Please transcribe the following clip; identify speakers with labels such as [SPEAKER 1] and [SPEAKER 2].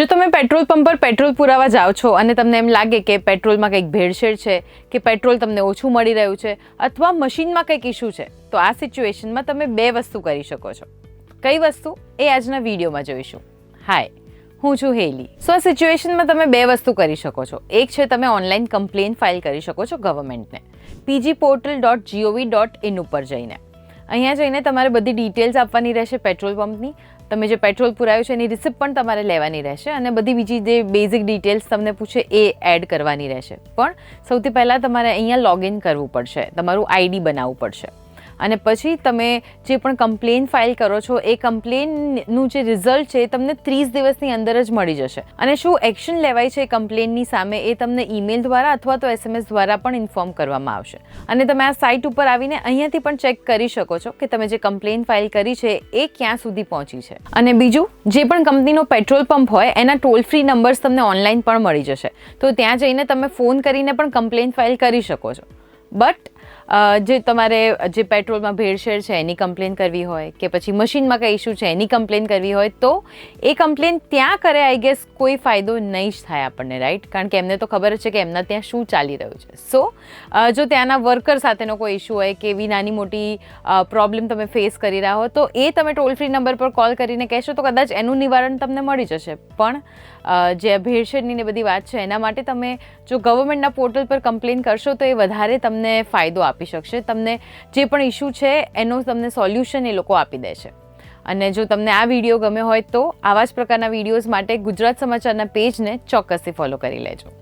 [SPEAKER 1] જો તમે petrol pump પર પેટ્રોલ પુરાવા જાઓ છો અને તમને એમ લાગે કે પેટ્રોલમાં કંઈક ભેળસેળ છે કે પેટ્રોલ તમને ઓછું મળી રહ્યું છે અથવા મશીનમાં કંઈક ઇશ્યુ છે, તો આ સિચ્યુએશનમાં તમે બે વસ્તુ કરી શકો છો. કઈ વસ્તુ એ આજના વિડીયોમાં જોઈશું. હાય, હું છું હેલી. સો આ સિચ્યુએશનમાં તમે બે વસ્તુ કરી શકો છો. એક છે તમે ઓનલાઈન કમ્પ્લેન ફાઇલ કરી શકો છો ગવર્મેન્ટને pgportal.gov.in ઉપર જઈને. અહીંયા જઈને તમારે બધી ડિટેલ્સ આપવાની રહેશે પેટ્રોલ પંપની. તમે જે પેટ્રોલ પુરાવ્યું છે એની રિસિપ્ટ પણ તમારે લેવાની રહેશે અને બધી બીજી જે બેઝિક ડિટેલ્સ તમને પૂછે એ એડ કરવાની રહેશે. પણ સૌથી પહેલાં તમારે અહીંયા લોગિન કરવું પડશે, તમારું આઈડી બનાવવું પડશે અને પછી તમે જે પણ કમ્પ્લેન ફાઇલ કરો છો એ કમ્પ્લેનનું જે રિઝલ્ટ છે એ તમને 30 દિવસની અંદર જ મળી જશે. અને શું એક્શન લેવાય છે એ કમ્પ્લેનની સામે એ તમને ઈમેલ દ્વારા અથવા તો SMS દ્વારા પણ ઇન્ફોર્મ કરવામાં આવશે. અને તમે આ સાઇટ ઉપર આવીને અહીંયાથી પણ ચેક કરી શકો છો કે તમે જે કમ્પ્લેન ફાઇલ કરી છે એ ક્યાં સુધી પહોંચી છે. અને બીજું, જે પણ કંપનીનો પેટ્રોલ પંપ હોય એના ટોલ ફ્રી નંબર્સ તમને ઓનલાઈન પણ મળી જશે, તો ત્યાં જઈને તમે ફોન કરીને પણ કમ્પ્લેન ફાઇલ કરી શકો છો. બટ જે તમારે જે પેટ્રોલમાં ભેળસેળ છે એની કમ્પ્લેન કરવી હોય કે પછી મશીનમાં કંઈ ઇશ્યુ છે એની કમ્પ્લેન કરવી હોય તો એ કમ્પ્લેન ત્યાં કરે આઈ ગેસ કોઈ ફાયદો નહીં જ થાય આપણને, રાઈટ? કારણ કે એમને તો ખબર જ છે કે એમના ત્યાં શું ચાલી રહ્યું છે. સો જો ત્યાંના વર્કર સાથેનો કોઈ ઇશ્યુ હોય કે એવી નાની મોટી પ્રોબ્લેમ તમે ફેસ કરી રહ્યા હો તો એ તમે ટોલ ફ્રી નંબર પર કોલ કરીને કહેશો તો કદાચ એનું નિવારણ તમને મળી જશે. પણ જે ભેળસેળની ને બધી વાત છે એના માટે તમે જો ગવર્મેન્ટના પોર્ટલ પર કમ્પ્લેન કરશો તો એ વધારે તમને ફાયદો આપી શકશે. તમને જે પણ ઇશ્યુ છે એનો તમને સોલ્યુશન એ લોકો આપી દેશે. અને જો તમને આ વિડીયો ગમ્યો હોય તો આવા જ પ્રકારના વિડીયોઝ માટે ગુજરાત સમાચારના પેજને ચોક્કસથી ફોલો કરી લેજો.